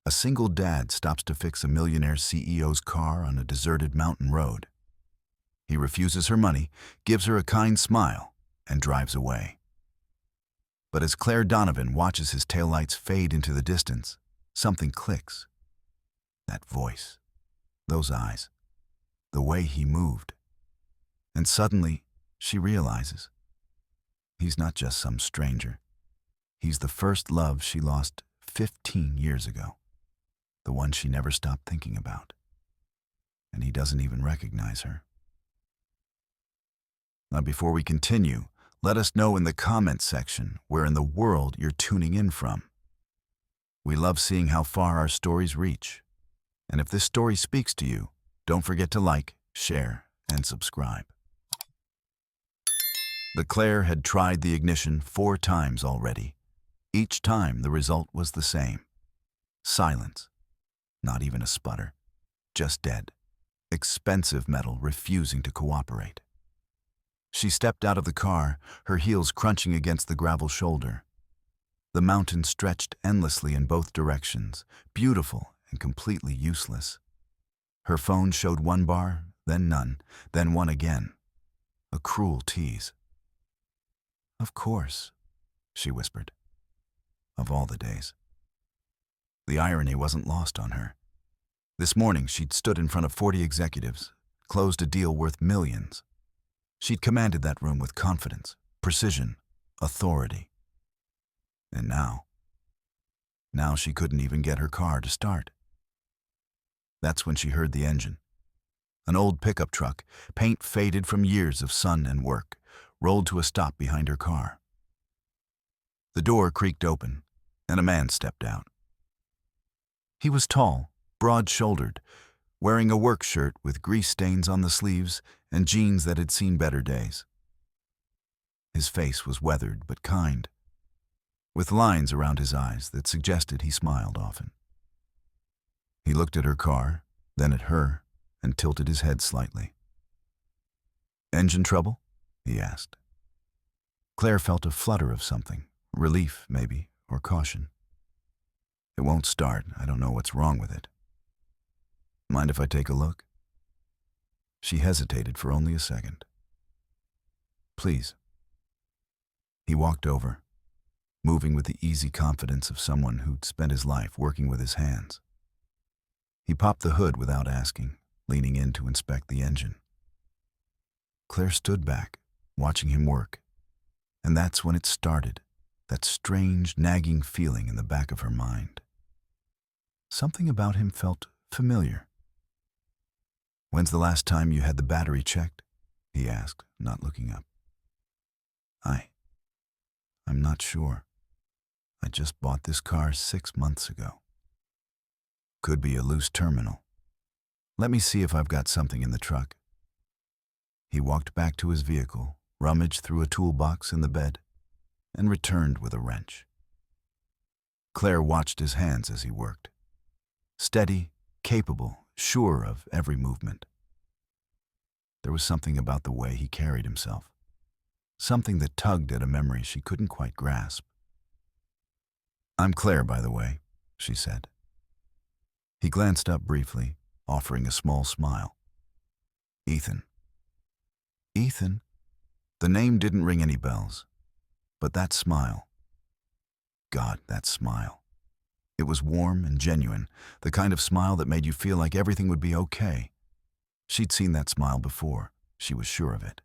A single dad stops to fix a millionaire CEO's car on a deserted mountain road. He refuses her money, gives her a kind smile, and drives away. But as Claire Donovan watches his taillights fade into the distance, something clicks. That voice, those eyes, the way he moved. And suddenly, she realizes he's not just some stranger. He's the first love she lost 15 years ago, the one she never stopped thinking about. And he doesn't even recognize her. Now, before we continue, let us know in the comments section where in the world you're tuning in from. We love seeing how far our stories reach. And if this story speaks to you, don't forget to like, share, and subscribe. The Claire had tried the ignition 4 times already. Each time the result was the same. Silence. Not even a sputter. Just dead. Expensive metal refusing to cooperate. She stepped out of the car, her heels crunching against the gravel shoulder. The mountain stretched endlessly in both directions, beautiful and completely useless. Her phone showed 1 bar, then none, then 1 again. A cruel tease. "Of course," she whispered. Of all the days. The irony wasn't lost on her. This morning she'd stood in front of 40 executives, closed a deal worth millions. She'd commanded that room with confidence, precision, authority. And now she couldn't even get her car to start. That's when she heard the engine. An old pickup truck, paint faded from years of sun and work, rolled to a stop behind her car. The door creaked open, and a man stepped out. He was tall, broad-shouldered, wearing a work shirt with grease stains on the sleeves and jeans that had seen better days. His face was weathered but kind, with lines around his eyes that suggested he smiled often. He looked at her car, then at her, and tilted his head slightly. "Engine trouble?" he asked. Claire felt a flutter of something, relief maybe, or caution. "It won't start. I don't know what's wrong with it." "Mind if I take a look?" She hesitated for only a second. "Please." He walked over, moving with the easy confidence of someone who'd spent his life working with his hands. He popped the hood without asking, leaning in to inspect the engine. Claire stood back, watching him work, and that's when it started, that strange, nagging feeling in the back of her mind. Something about him felt familiar. "When's the last time you had the battery checked?" he asked, not looking up. I'm not sure. I just bought this car 6 months ago." "Could be a loose terminal. Let me see if I've got something in the truck." He walked back to his vehicle, rummaged through a toolbox in the bed, and returned with a wrench. Claire watched his hands as he worked. Steady, capable, sure of every movement. There was something about the way he carried himself, something that tugged at a memory she couldn't quite grasp. "I'm Claire, by the way," she said. He glanced up briefly, offering a small smile. "Ethan." Ethan? The name didn't ring any bells, but that smile. God, that smile. It was warm and genuine, the kind of smile that made you feel like everything would be okay. She'd seen that smile before, she was sure of it.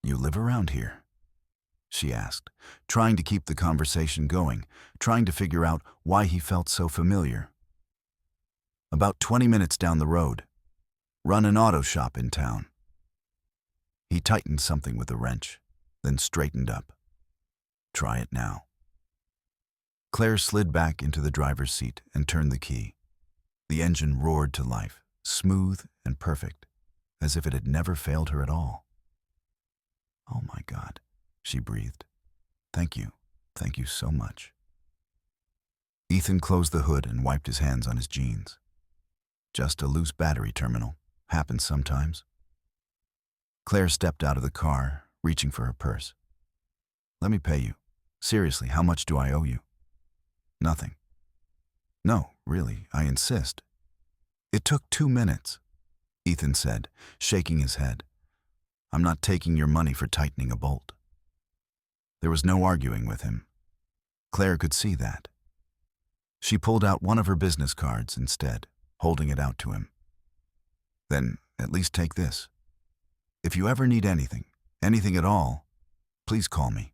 "You live around here?" she asked, trying to keep the conversation going, trying to figure out why he felt so familiar. "About 20 minutes down the road. Run an auto shop in town." He tightened something with a wrench, then straightened up. "Try it now." Claire slid back into the driver's seat and turned the key. The engine roared to life, smooth and perfect, as if it had never failed her at all. "Oh my God," she breathed. Thank you so much." Ethan closed the hood and wiped his hands on his jeans. "Just a loose battery terminal. Happens sometimes." Claire stepped out of the car, reaching for her purse. "Let me pay you. Seriously, how much do I owe you?" "Nothing." No, really, I insist. It took 2 minutes, Ethan said, shaking his head. I'm not taking your money for tightening a bolt. There was no arguing with him. Claire could see that. She pulled out one of her business cards instead, holding it out to him. Then, at least take this. If you ever need anything at all, please call me.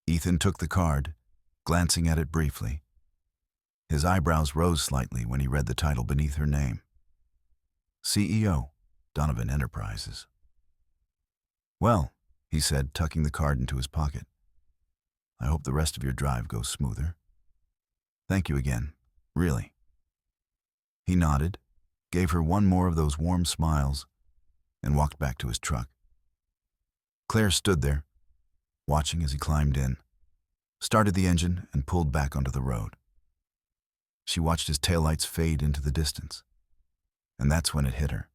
Ethan took the card, glancing at it briefly. His eyebrows rose slightly when he read the title beneath her name. CEO, Donovan Enterprises. Well, he said, tucking the card into his pocket. I hope the rest of your drive goes smoother. Thank you again, really. He nodded, gave her one more of those warm smiles, and walked back to his truck. Claire stood there, watching as he climbed in, started the engine, and pulled back onto the road. She watched his taillights fade into the distance, and that's when it hit her.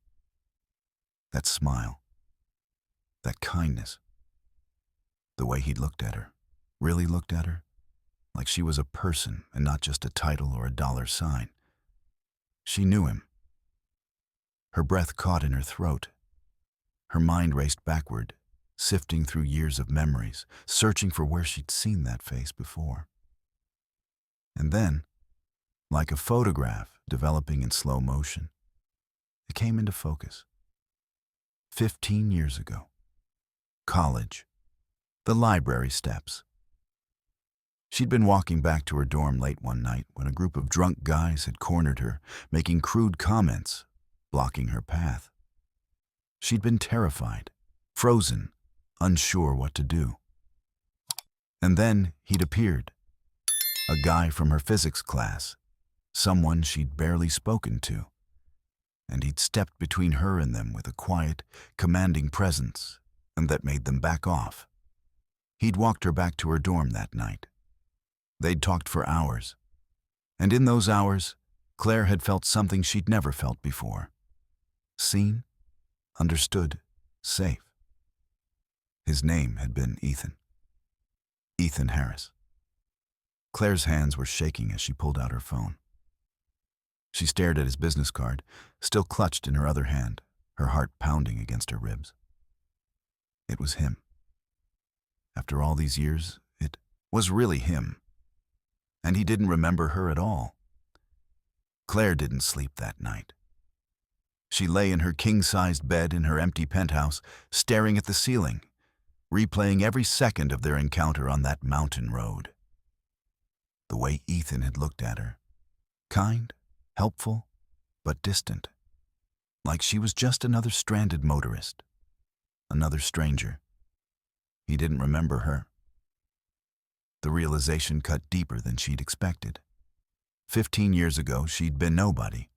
That smile, that kindness, the way he'd looked at her, really looked at her, like she was a person and not just a title or a dollar sign. She knew him. Her breath caught in her throat. Her mind raced backward, sifting through years of memories, searching for where she'd seen that face before. And then, like a photograph developing in slow motion, it came into focus. 15 years ago. College. The library steps. She'd been walking back to her dorm late one night when a group of drunk guys had cornered her, making crude comments, blocking her path. She'd been terrified, frozen, unsure what to do. And then he'd appeared. A guy from her physics class, someone she'd barely spoken to. And he'd stepped between her and them with a quiet, commanding presence, and that made them back off. He'd walked her back to her dorm that night. They'd talked for hours. And in those hours, Claire had felt something she'd never felt before. Seen, understood, safe. His name had been Ethan. Ethan Harris. Claire's hands were shaking as she pulled out her phone. She stared at his business card, still clutched in her other hand, her heart pounding against her ribs. It was him. After all these years, it was really him. And he didn't remember her at all. Claire didn't sleep that night. She lay in her king-sized bed in her empty penthouse, staring at the ceiling, replaying every second of their encounter on that mountain road. The way Ethan had looked at her. Kind, helpful, but distant. Like she was just another stranded motorist. Another stranger. He didn't remember her. The realization cut deeper than she'd expected. 15 years ago, she'd been nobody.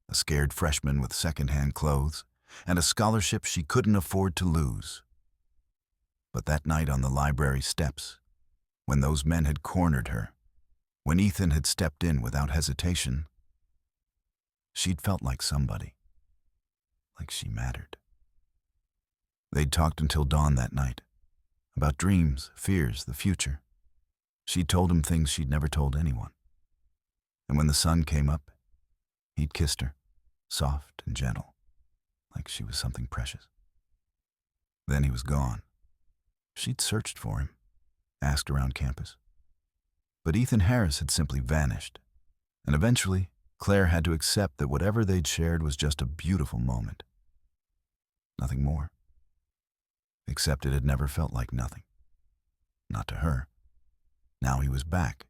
A scared freshman with second-hand clothes, and a scholarship she couldn't afford to lose. But that night on the library steps, when those men had cornered her, when Ethan had stepped in without hesitation, she'd felt like somebody. Like she mattered. They'd talked until dawn that night. About dreams, fears, the future. She'd told him things she'd never told anyone. And when the sun came up, he'd kissed her, soft and gentle, like she was something precious. Then he was gone. She'd searched for him, asked around campus. But Ethan Harris had simply vanished. And eventually, Claire had to accept that whatever they'd shared was just a beautiful moment. Nothing more. Except it had never felt like nothing. Not to her. Now he was back,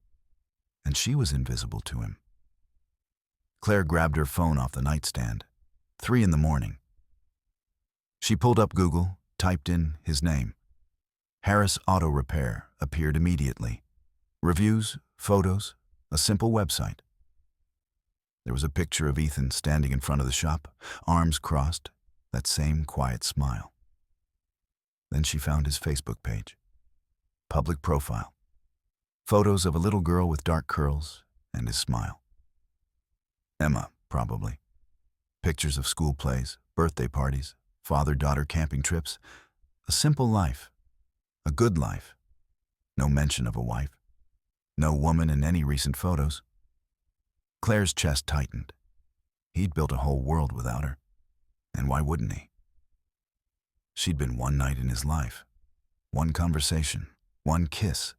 and she was invisible to him. Claire grabbed her phone off the nightstand. 3 a.m. She pulled up Google, typed in his name. Harris Auto Repair appeared immediately. Reviews, photos, a simple website. There was a picture of Ethan standing in front of the shop, arms crossed, that same quiet smile. Then she found his Facebook page. Public profile. Photos of a little girl with dark curls and his smile. Emma, probably. Pictures of school plays, birthday parties, father-daughter camping trips. A simple life. A good life. No mention of a wife. No woman in any recent photos. Claire's chest tightened. He'd built a whole world without her. And why wouldn't he? She'd been one night in his life, one conversation, one kiss.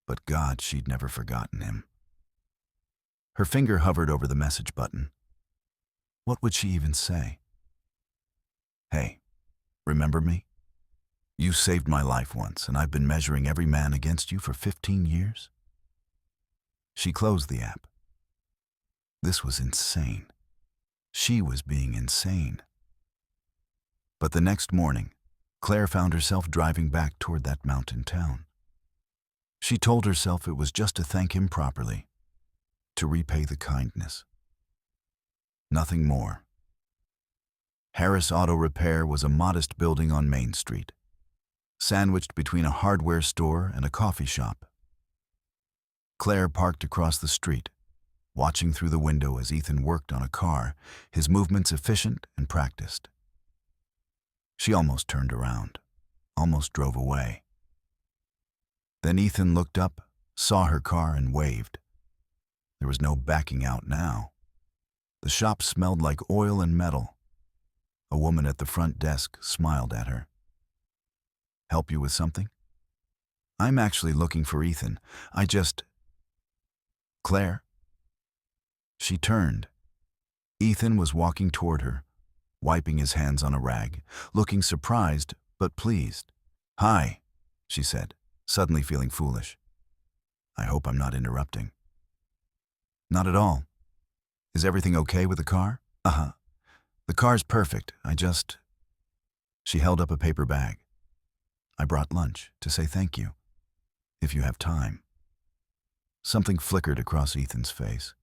But God, she'd never forgotten him. Her finger hovered over the message button. What would she even say? Hey, remember me? You saved my life once, and I've been measuring every man against you for 15 years? She closed the app. This was insane. She was being insane. But the next morning, Claire found herself driving back toward that mountain town. She told herself it was just to thank him properly, to repay the kindness. Nothing more. Harris Auto Repair was a modest building on Main Street, sandwiched between a hardware store and a coffee shop. Claire parked across the street, watching through the window as Ethan worked on a car, his movements efficient and practiced. She almost turned around, almost drove away. Then Ethan looked up, saw her car, and waved. There was no backing out now. The shop smelled like oil and metal. A woman at the front desk smiled at her. Help you with something? I'm actually looking for Ethan. Claire? She turned. Ethan was walking toward her, wiping his hands on a rag, looking surprised but pleased. Hi, she said, suddenly feeling foolish. I hope I'm not interrupting. Not at all. Is everything okay with the car? Uh-huh. The car's perfect. She held up a paper bag. I brought lunch to say thank you, if you have time. Something flickered across Ethan's face.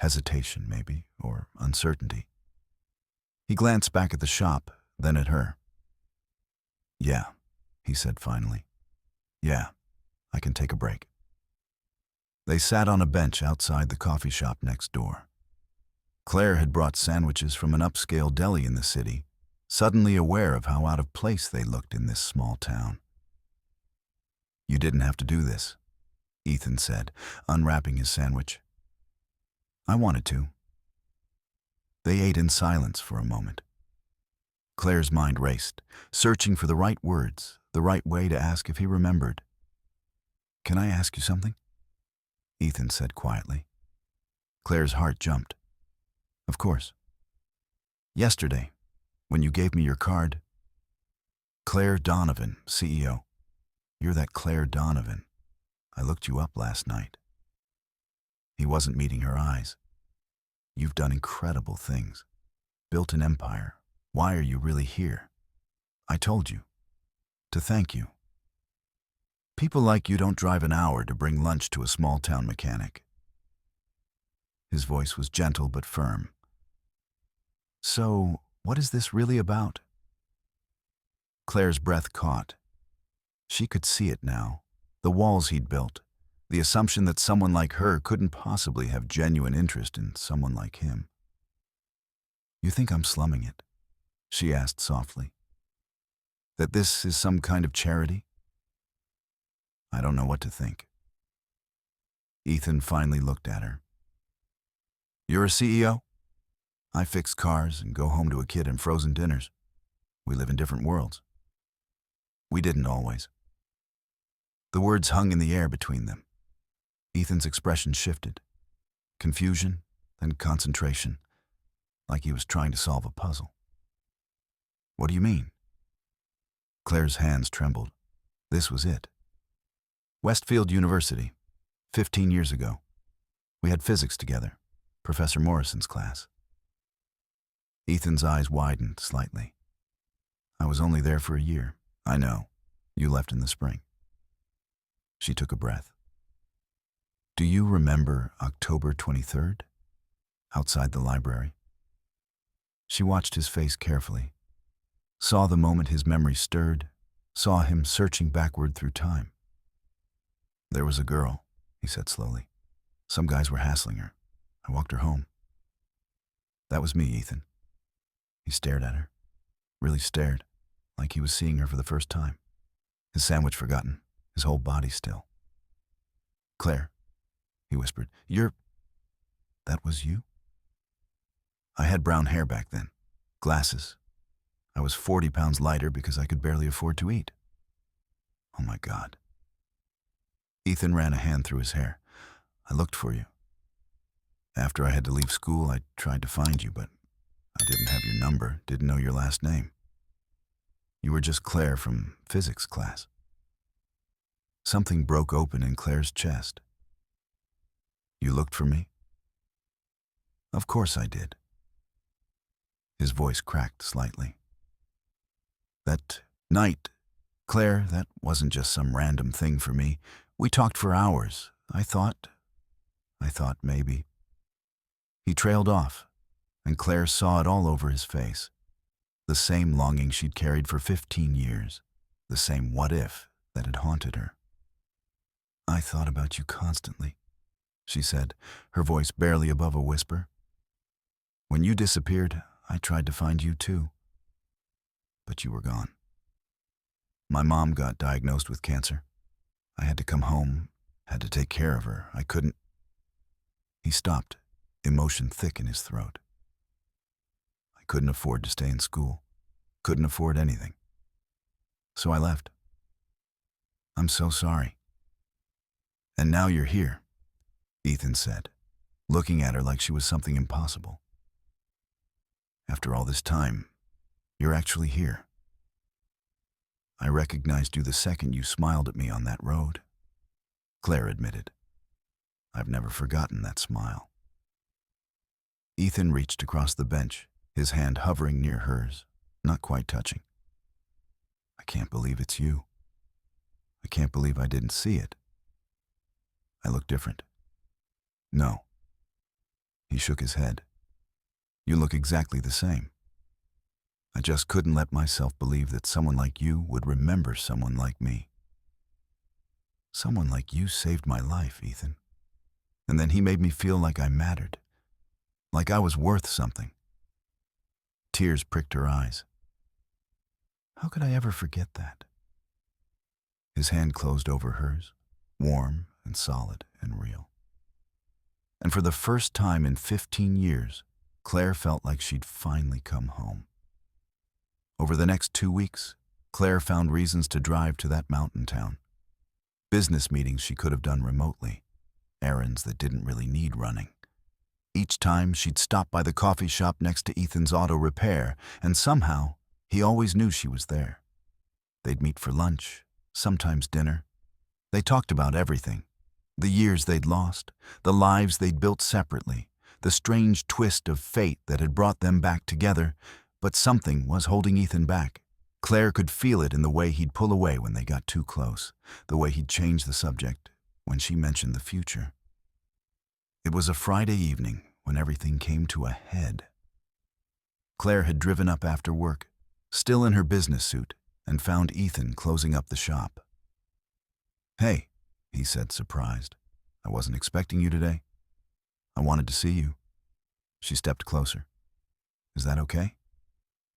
Hesitation, maybe, or uncertainty. He glanced back at the shop, then at her. Yeah, he said finally. Yeah, I can take a break. They sat on a bench outside the coffee shop next door. Claire had brought sandwiches from an upscale deli in the city, suddenly aware of how out of place they looked in this small town. You didn't have to do this, Ethan said, unwrapping his sandwich. I wanted to. They ate in silence for a moment. Claire's mind raced, searching for the right words, the right way to ask if he remembered. Can I ask you something? Ethan said quietly. Claire's heart jumped. Of course. Yesterday, when you gave me your card, Claire Donovan, CEO. You're that Claire Donovan. I looked you up last night. He wasn't meeting her eyes. You've done incredible things. Built an empire. Why are you really here? I told you. To thank you. People like you don't drive an hour to bring lunch to a small-town mechanic. His voice was gentle but firm. So, what is this really about? Claire's breath caught. She could see it now. The walls he'd built. The assumption that someone like her couldn't possibly have genuine interest in someone like him. You think I'm slumming it? She asked softly. That this is some kind of charity? I don't know what to think. Ethan finally looked at her. You're a CEO? I fix cars and go home to a kid and frozen dinners. We live in different worlds. We didn't always. The words hung in the air between them. Ethan's expression shifted. Confusion, then concentration, like he was trying to solve a puzzle. What do you mean? Claire's hands trembled. This was it. Westfield University, 15 years ago. We had physics together, Professor Morrison's class. Ethan's eyes widened slightly. I was only there for a year. I know. You left in the spring. She took a breath. Do you remember October 23rd? Outside the library? She watched his face carefully, saw the moment his memory stirred, saw him searching backward through time. There was a girl, he said slowly. Some guys were hassling her. I walked her home. That was me, Ethan. He stared at her, really stared, like he was seeing her for the first time. His sandwich forgotten, his whole body still. Claire, he whispered, That was you? I had brown hair back then. Glasses. I was 40 pounds lighter because I could barely afford to eat. Oh my God. Ethan ran a hand through his hair. I looked for you. After I had to leave school, I tried to find you, but I didn't have your number, didn't know your last name. You were just Claire from physics class. Something broke open in Claire's chest. You looked for me? Of course I did. His voice cracked slightly. That night, Claire, that wasn't just some random thing for me. We talked for hours. I thought maybe. He trailed off, and Claire saw it all over his face. The same longing she'd carried for 15 years. The same what if that had haunted her. I thought about you constantly, she said, her voice barely above a whisper. When you disappeared, I tried to find you too. But you were gone. My mom got diagnosed with cancer. I had to come home, had to take care of her. I couldn't. He stopped, emotion thick in his throat. I couldn't afford to stay in school, couldn't afford anything. So I left. I'm so sorry. And now you're here, Ethan said, looking at her like she was something impossible. After all this time, you're actually here. I recognized you the second you smiled at me on that road, Claire admitted. I've never forgotten that smile. Ethan reached across the bench, his hand hovering near hers, not quite touching. I can't believe it's you. I can't believe I didn't see it. I look different. No. He shook his head. You look exactly the same. I just couldn't let myself believe that someone like you would remember someone like me. Someone like you saved my life, Ethan. And then he made me feel like I mattered, like I was worth something. Tears pricked her eyes. How could I ever forget that? His hand closed over hers, warm and solid and real. And for the first time in 15 years, Claire felt like she'd finally come home. Over the next 2 weeks, Claire found reasons to drive to that mountain town. Business meetings she could have done remotely, errands that didn't really need running. Each time she'd stop by the coffee shop next to Ethan's auto repair, and somehow he always knew she was there. They'd meet for lunch, sometimes dinner. They talked about everything. The years they'd lost, the lives they'd built separately, the strange twist of fate that had brought them back together. But something was holding Ethan back. Claire could feel it in the way he'd pull away when they got too close, the way he'd change the subject when she mentioned the future. It was a Friday evening when everything came to a head. Claire had driven up after work, still in her business suit, and found Ethan closing up the shop. Hey, he said, surprised. I wasn't expecting you today. I wanted to see you. She stepped closer. Is that okay?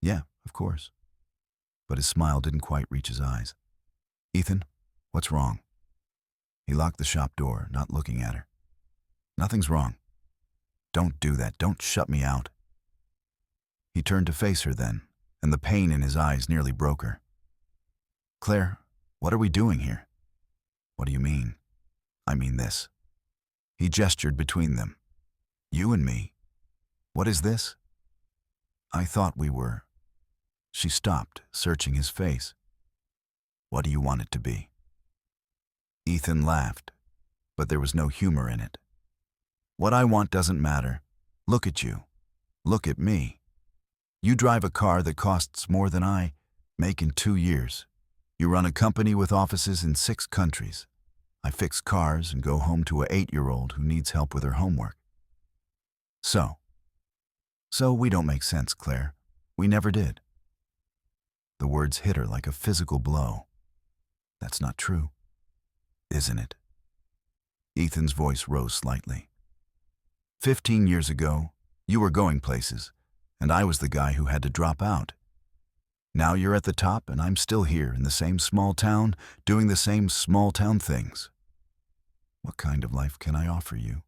Yeah, of course. But his smile didn't quite reach his eyes. Ethan, what's wrong? He locked the shop door, not looking at her. Nothing's wrong. Don't do that. Don't shut me out. He turned to face her then, and the pain in his eyes nearly broke her. Claire, what are we doing here? What do you mean? I mean this. He gestured between them. You and me. What is this? I thought we were. She stopped, searching his face. What do you want it to be? Ethan laughed, but there was no humor in it. What I want doesn't matter. Look at you. Look at me. You drive a car that costs more than I make in 2 years. You run a company with offices in 6 countries. I fix cars and go home to an 8-year-old who needs help with her homework. So we don't make sense, Claire. We never did. The words hit her like a physical blow. That's not true, isn't it? Ethan's voice rose slightly. 15 years ago, you were going places, and I was the guy who had to drop out. Now you're at the top, and I'm still here in the same small town, doing the same small town things. What kind of life can I offer you?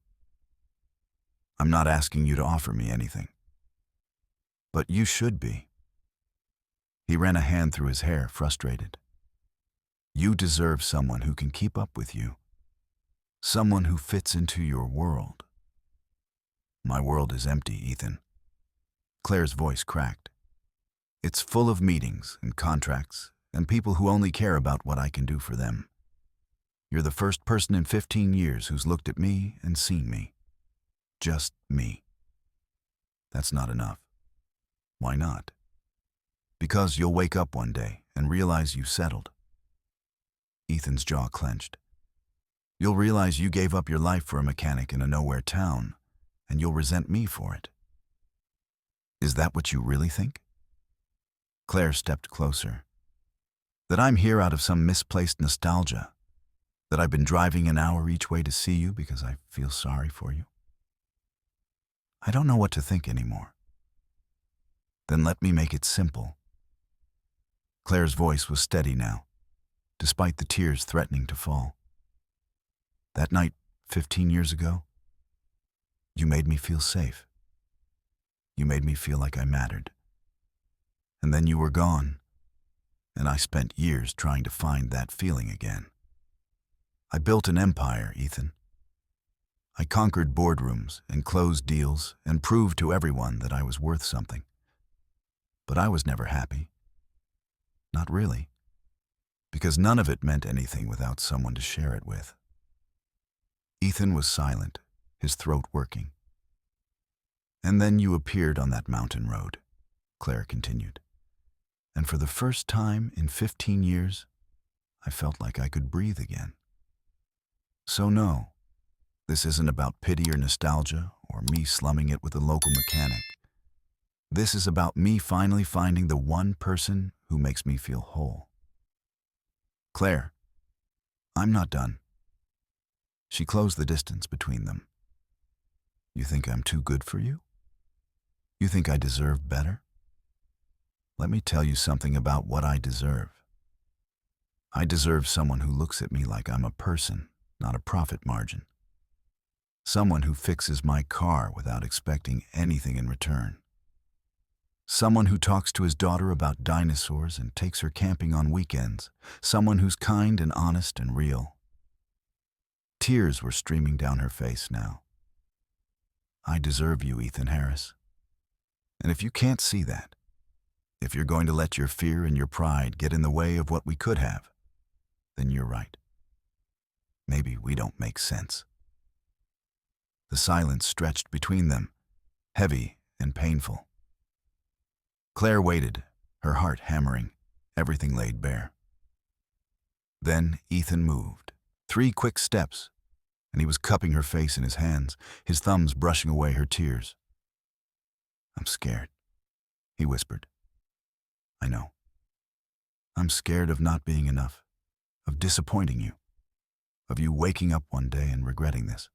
I'm not asking you to offer me anything. But you should be. He ran a hand through his hair, frustrated. You deserve someone who can keep up with you. Someone who fits into your world. My world is empty, Ethan. Claire's voice cracked. It's full of meetings and contracts and people who only care about what I can do for them. You're the first person in 15 years who's looked at me and seen me. Just me. That's not enough. Why not? Because you'll wake up one day and realize you settled. Ethan's jaw clenched. You'll realize you gave up your life for a mechanic in a nowhere town, and you'll resent me for it. Is that what you really think? Claire stepped closer. That I'm here out of some misplaced nostalgia? That I've been driving an hour each way to see you because I feel sorry for you? I don't know what to think anymore. Then let me make it simple. Claire's voice was steady now, despite the tears threatening to fall. That night, 15 years ago, you made me feel safe. You made me feel like I mattered. And then you were gone, and I spent years trying to find that feeling again. I built an empire, Ethan. I conquered boardrooms and closed deals and proved to everyone that I was worth something. But I was never happy. Not really. Because none of it meant anything without someone to share it with. Ethan was silent, his throat working. And then you appeared on that mountain road, Claire continued. And for the first time in 15 years, I felt like I could breathe again. So no, this isn't about pity or nostalgia or me slumming it with a local mechanic. This is about me finally finding the one person who makes me feel whole. Claire, I'm not done. She closed the distance between them. You think I'm too good for you? You think I deserve better? Let me tell you something about what I deserve. I deserve someone who looks at me like I'm a person, not a profit margin. Someone who fixes my car without expecting anything in return. Someone who talks to his daughter about dinosaurs and takes her camping on weekends. Someone who's kind and honest and real. Tears were streaming down her face now. I deserve you, Ethan Harris. And if you can't see that, if you're going to let your fear and your pride get in the way of what we could have, then you're right. Maybe we don't make sense. The silence stretched between them, heavy and painful. Claire waited, her heart hammering, everything laid bare. Then Ethan moved. 3 quick steps, and he was cupping her face in his hands, his thumbs brushing away her tears. I'm scared, he whispered. I know. I'm scared of not being enough, of disappointing you, of you waking up one day and regretting this.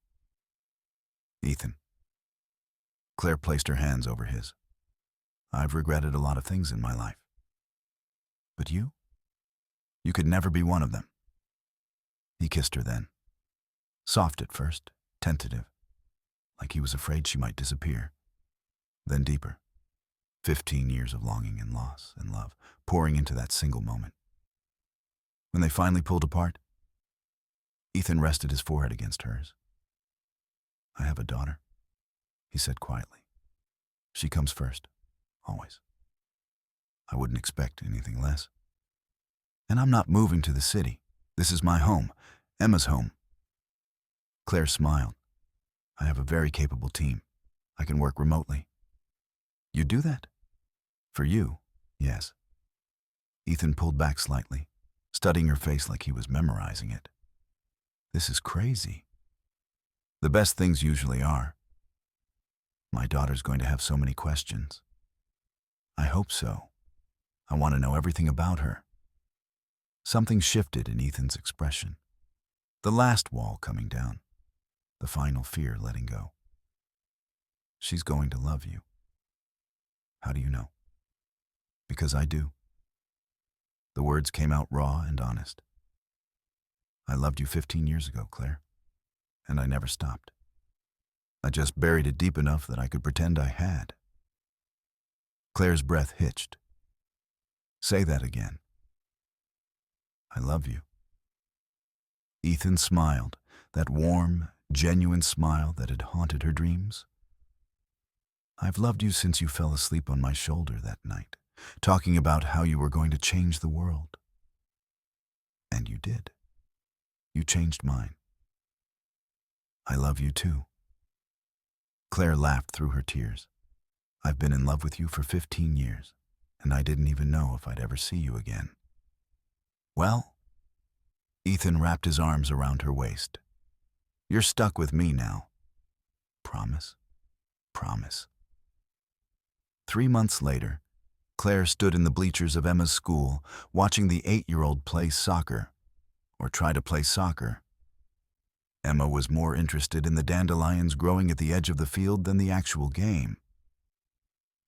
Ethan. Claire placed her hands over his. I've regretted a lot of things in my life. But you could never be one of them. He kissed her then. Soft at first, tentative, like he was afraid she might disappear. Then deeper. 15 years of longing and loss and love, pouring into that single moment. When they finally pulled apart, Ethan rested his forehead against hers. I have a daughter, he said quietly. She comes first, always. I wouldn't expect anything less. And I'm not moving to the city. This is my home, Emma's home. Claire smiled. I have a very capable team. I can work remotely. You do that? For you, yes. Ethan pulled back slightly, studying her face like he was memorizing it. This is crazy. The best things usually are. My daughter's going to have so many questions. I hope so. I want to know everything about her. Something shifted in Ethan's expression. The last wall coming down. The final fear letting go. She's going to love you. How do you know? Because I do. The words came out raw and honest. I loved you 15 years ago, Claire, and I never stopped. I just buried it deep enough that I could pretend I had. Claire's breath hitched. Say that again. I love you. Ethan smiled, that warm, genuine smile that had haunted her dreams. I've loved you since you fell asleep on my shoulder that night, talking about how you were going to change the world. And you did. You changed mine. I love you too. Claire laughed through her tears. I've been in love with you for 15 years, and I didn't even know if I'd ever see you again. Well, Ethan wrapped his arms around her waist. You're stuck with me now. Promise? Promise. 3 months later, Claire stood in the bleachers of Emma's school, watching the 8-year-old play soccer, or try to play soccer. Emma was more interested in the dandelions growing at the edge of the field than the actual game.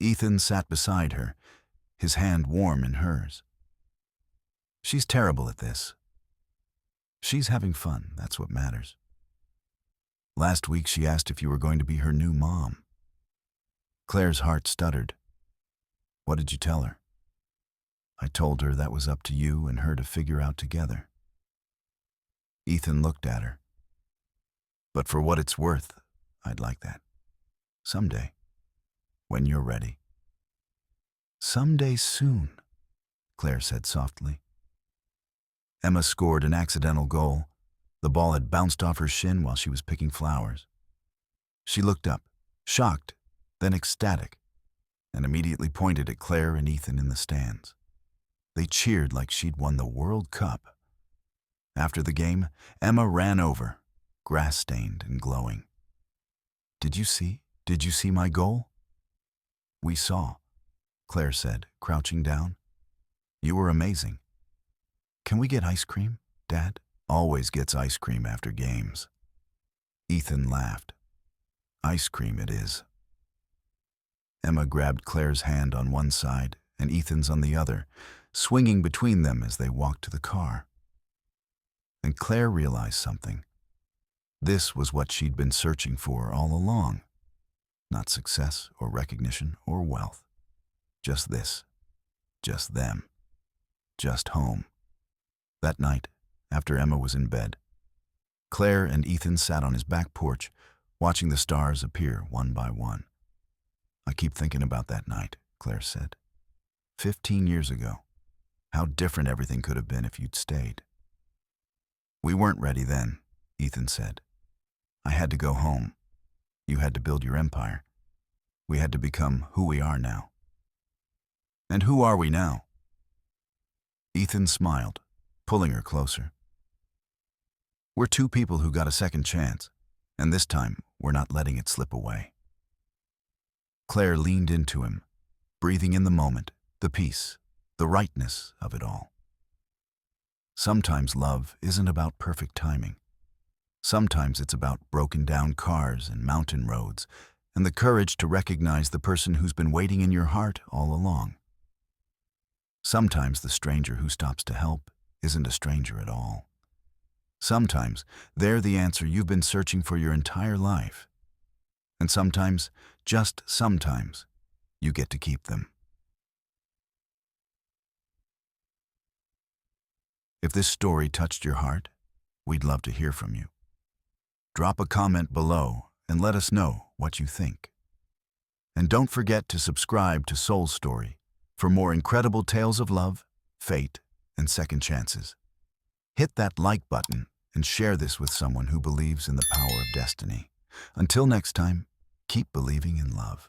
Ethan sat beside her, his hand warm in hers. She's terrible at this. She's having fun, that's what matters. Last week she asked if you were going to be her new mom. Claire's heart stuttered. What did you tell her? I told her that was up to you and her to figure out together. Ethan looked at her. But for what it's worth, I'd like that. Someday. When you're ready. Someday soon, Claire said softly. Emma scored an accidental goal. The ball had bounced off her shin while she was picking flowers. She looked up, shocked, then ecstatic, and immediately pointed at Claire and Ethan in the stands. They cheered like she'd won the World Cup. After the game, Emma ran over, grass-stained and glowing. Did you see my goal? We saw, Claire said, crouching down. You were amazing. Can we get ice cream, Dad? Always gets ice cream after games. Ethan laughed. Ice cream it is. Emma grabbed Claire's hand on one side and Ethan's on the other, swinging between them as they walked to the car. And Claire realized something. This was what she'd been searching for all along. Not success or recognition or wealth. Just this. Just them. Just home. That night, after Emma was in bed, Claire and Ethan sat on his back porch, watching the stars appear one by one. I keep thinking about that night, Claire said. 15 years ago. How different everything could have been if you'd stayed. We weren't ready then, Ethan said. I had to go home. You had to build your empire. We had to become who we are now. And who are we now? Ethan smiled, pulling her closer. We're two people who got a second chance, and this time we're not letting it slip away. Claire leaned into him, breathing in the moment, the peace, the rightness of it all. Sometimes love isn't about perfect timing. Sometimes it's about broken down cars and mountain roads, and the courage to recognize the person who's been waiting in your heart all along. Sometimes the stranger who stops to help isn't a stranger at all. Sometimes they're the answer you've been searching for your entire life. And sometimes, just sometimes, you get to keep them. If this story touched your heart, we'd love to hear from you. Drop a comment below and let us know what you think. And don't forget to subscribe to Soul Story for more incredible tales of love, fate, and second chances. Hit that like button and share this with someone who believes in the power of destiny. Until next time, keep believing in love.